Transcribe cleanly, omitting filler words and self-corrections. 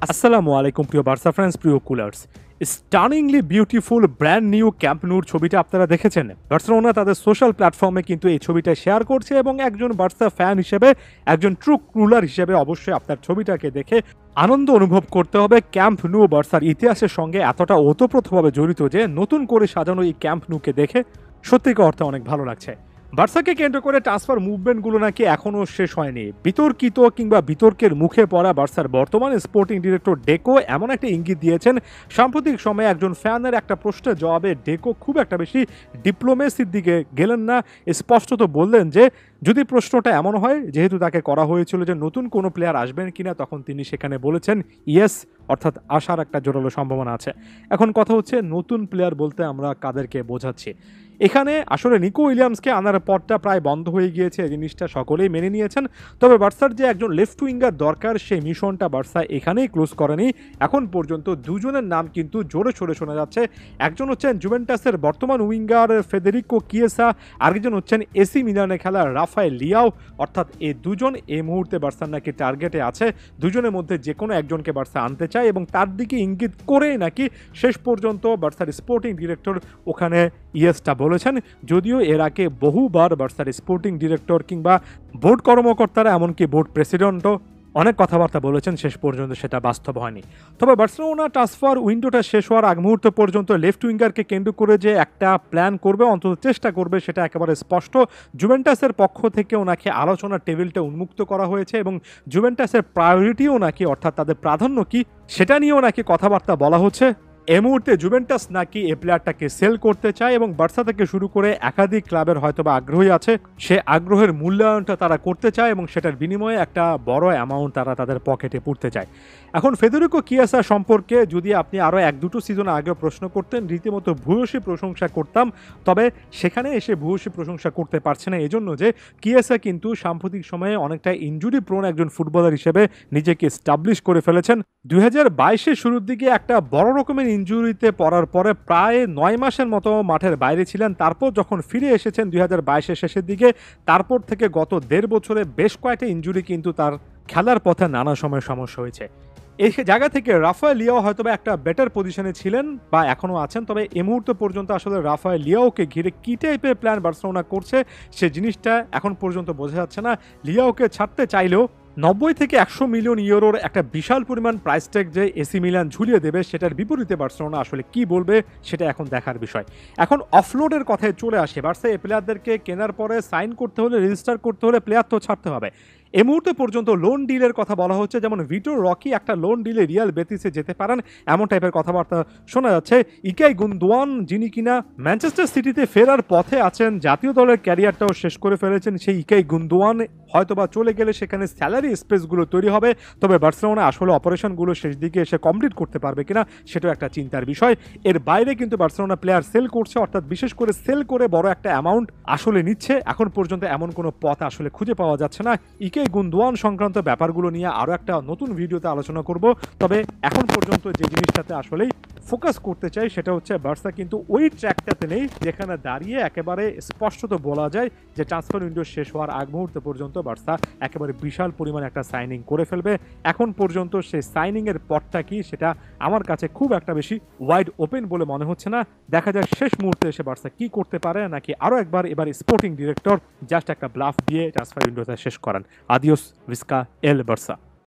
আসসালামু আলাইকুম প্রিয় বার্সা ফ্যান্স, প্রিয় culers. Stunningly beautiful brand new Camp Nou ছবিটা আপনারা দেখেছেন। বার্সেলোনা তাদের সোশ্যাল প্ল্যাটফর্মে কিন্তু এই ছবিটা শেয়ার করছে এবং একজন বার্সা ফ্যান হিসেবে, একজন ট্রু কুলার হিসেবে অবশ্যই আপনার ছবিটাকে দেখে আনন্দ অনুভব করতে হবে। ক্যাম্প নু বার্সার ইতিহাসের সঙ্গে এতটা ওতপ্রোতভাবে জড়িত যে নতুন করে সাজানো এই ক্যাম্প নুকে দেখে সত্যিকার অর্থে অনেক ভালো লাগছে। বার্সাকে কেন্দ্র করে ট্রান্সফার মুভমেন্টগুলো নাকি এখনও শেষ হয়নি। বিতর্কিত কিংবা বিতর্কের মুখে পড়া বার্সার বর্তমান স্পোর্টিং ডিরেক্টর ডেকো এমন একটা ইঙ্গিত দিয়েছেন, সাম্প্রতিক সময়ে একজন ফ্যানের একটা প্রশ্নের জবাবে ডেকো খুব একটা বেশি ডিপ্লোমেসির দিকে গেলেন না। স্পষ্টত বললেন যে যদি প্রশ্নটা এমন হয়, যেহেতু তাকে করা হয়েছিল যে নতুন কোনো প্লেয়ার আসবেন কিনা, তখন তিনি সেখানে বলেছেন ইয়েস, অর্থাৎ আসার একটা জোরালো সম্ভাবনা আছে। এখন কথা হচ্ছে নতুন প্লেয়ার বলতে আমরা কাদেরকে বোঝাচ্ছি। এখানে আসলে নিকো উইলিয়ামসকে আনার পথটা প্রায় বন্ধ হয়ে গিয়েছে, এই জিনিসটা সকলেই মেনে নিয়েছেন। তবে বার্সার যে একজন লেফট উইঙ্গার দরকার, সেই মিশনটা বার্সা এখানেই ক্লোজ করেনি। এখন পর্যন্ত দুজনের নাম কিন্তু জোরে সোরে শোনা যাচ্ছে। একজন হচ্ছেন জুভেন্টাসের বর্তমান উইঙ্গার ফেদেরিকো কিয়েসা, আরেকজন হচ্ছেন এসি মিলানে খেলা রাফায়েল লিয়াও। অর্থাৎ এই দুজন এই মুহূর্তে বার্সার নাকি টার্গেটে আছে। দুজনের মধ্যে যে কোনো একজনকে বার্সা আনতে চায় এবং তার দিকে ইঙ্গিত করেই নাকি শেষ পর্যন্ত বার্সার স্পোর্টিং ডিরেক্টর ওখানে ইয়েসটা বলেছেন। যদিও এর আগে বহুবার বার্সার স্পোর্টিং ডিরেক্টর কিংবা বোর্ড কর্মকর্তারা, এমনকি বোর্ড প্রেসিডেন্টও অনেক কথাবার্তা বলেছেন, শেষ পর্যন্ত সেটা বাস্তব হয়নি। তবে বার্সেলোনা ট্রান্সফার উইন্ডোটা শেষ হওয়ার আগ মুহূর্ত পর্যন্ত লেফট উইঙ্গারকে কেন্দ্র করে যে একটা প্ল্যান করবে, অন্তত চেষ্টা করবে, সেটা একেবারে স্পষ্ট। জুভেন্টাসের পক্ষ থেকেও নাকি আলোচনার টেবিলটা উন্মুক্ত করা হয়েছে এবং জুভেন্টাসের প্রায়োরিটিও নাকি, অর্থাৎ তাদের প্রাধান্য কি, সেটা নিয়েও নাকি কথাবার্তা বলা হচ্ছে। এই মুহূর্তে জুভেন্টাস নাকি এই প্লেয়ারটাকে সেল করতে চায় এবং বার্সা থেকে শুরু করে একাধিক ক্লাবের হয়তোবা আগ্রহী আছে। সে আগ্রহের মূল্যায়নটা তারা করতে চায় এবং সেটার বিনিময়ে একটা বড় অ্যামাউন্ট তারা তাদের পকেটে পুড়তে চায়। এখন ফেদেরিকো কিয়েসা সম্পর্কে যদি আপনি আরও এক দুটো সিজন আগে প্রশ্ন করতেন, রীতিমতো ভূয়সী প্রশংসা করতাম। তবে সেখানে এসে ভূয়সী প্রশংসা করতে পারছে না, এজন্য যে কিয়েসা কিন্তু সাম্প্রতিক সময়ে অনেকটা ইনজুরি প্রোন একজন ফুটবলার হিসেবে নিজেকে এস্টাবলিশ করে ফেলেছেন। 2022-এর শুরুর দিকে একটা বড় রকমের ইনজুরিতে পড়ার পরে প্রায় 9 মাসের মতো মাঠের বাইরে ছিলেন। তারপর যখন ফিরে এসেছেন 2022-এর শেষের দিকে, তারপর থেকে গত 1.5 বছরে বেশ কয়েকটা ইনজুরি কিন্তু তার খেলার পথে নানা সময় সমস্যা হয়েছে। এই জায়গা থেকে রাফায়েল লিয়াও হয়তো একটা বেটার পজিশনে ছিলেন বা এখনও আছেন। তবে এই মুহূর্ত পর্যন্ত আসলে রাফায়েল লিয়াওকে ঘিরে কী টাইপের প্ল্যান বার্সেলোনা করছে, সে জিনিসটা এখন পর্যন্ত বোঝা যাচ্ছে না। লিয়াওকে ছাড়তে চাইলেও 90 থেকে 100 মিলিয়ন ইউরোর একটা বিশাল পরিমাণ প্রাইস ট্যাগ যে এসি মিলান ঝুলিয়ে দেবে, সেটার বিপরীতে বার্সেলোনা আসলে কি বলবে সেটা এখন দেখার বিষয়। এখন অফলোডের কথায় চলে আসে। বার্সা এই প্লেয়ারদেরকে কেনার পরে সাইন করতে হলে, রেজিস্টার করতে হলে প্লেয়ার তো ছাড়তে হবে। এই মুহূর্তে পর্যন্ত লোন ডিলের কথা বলা হচ্ছে, যেমন ভিটোর রকি একটা লোন ডিলে রিয়াল বেতিসে যেতে পারেন, এমন টাইপের কথাবার্তা শোনা যাচ্ছে। ইকাই গুন্দোয়ান, যিনি কিনা ম্যানচেস্টার সিটিতে ফেরার পথে আছেন, জাতীয় দলের ক্যারিয়ারটাও শেষ করে ফেলেছেন, সেই ইকাই গুন্দোয়ান হয়তোবা চলে গেলে সেখানে স্যালারি স্পেসগুলো তৈরি হবে। তবে বার্সেলোনা আসলে অপারেশনগুলো শেষ দিকে এসে কমপ্লিট করতে পারবে কিনা সেটাও একটা চিন্তার বিষয়। এর বাইরে কিন্তু বার্সেলোনা প্লেয়ার সেল করছে, অর্থাৎ বিশেষ করে সেল করে বড় একটা অ্যামাউন্ট আসলে নিচ্ছে। এখন পর্যন্ত এমন কোনো পথ আসলে খুঁজে পাওয়া যাচ্ছে না। ইকে গুন্দোয়ান সংক্রান্ত ব্যাপারগুলো নিয়ে আরও একটা নতুন ভিডিওতে আলোচনা করব। তবে এখন পর্যন্ত যে জিনিসটাতে আসলেই ফোকাস করতে চাই সেটা হচ্ছে বার্সা কিন্তু ওই ট্র্যাকটাতে নেই যেখানে দাঁড়িয়ে একেবারে স্পষ্টত বলা যায় যে ট্রান্সফার উইন্ডো শেষ হওয়ার আগ মুহূর্ত পর্যন্ত বার্সা একেবারে বিশাল পরিমাণে একটা সাইনিং করে ফেলবে। এখন পর্যন্ত সেই সাইনিংয়ের পথটা কি, সেটা আমার কাছে খুব একটা বেশি ওয়াইড ওপেন বলে মনে হচ্ছে না। দেখা যায় শেষ মুহূর্তে এসে বার্সা কি করতে পারে, নাকি আরও একবার এবার স্পোর্টিং ডিরেক্টর জাস্ট একটা ব্লাফ দিয়ে ট্রান্সফার উইন্ডোটা শেষ করান। আদিওস ভিস্কা এল বার্সা।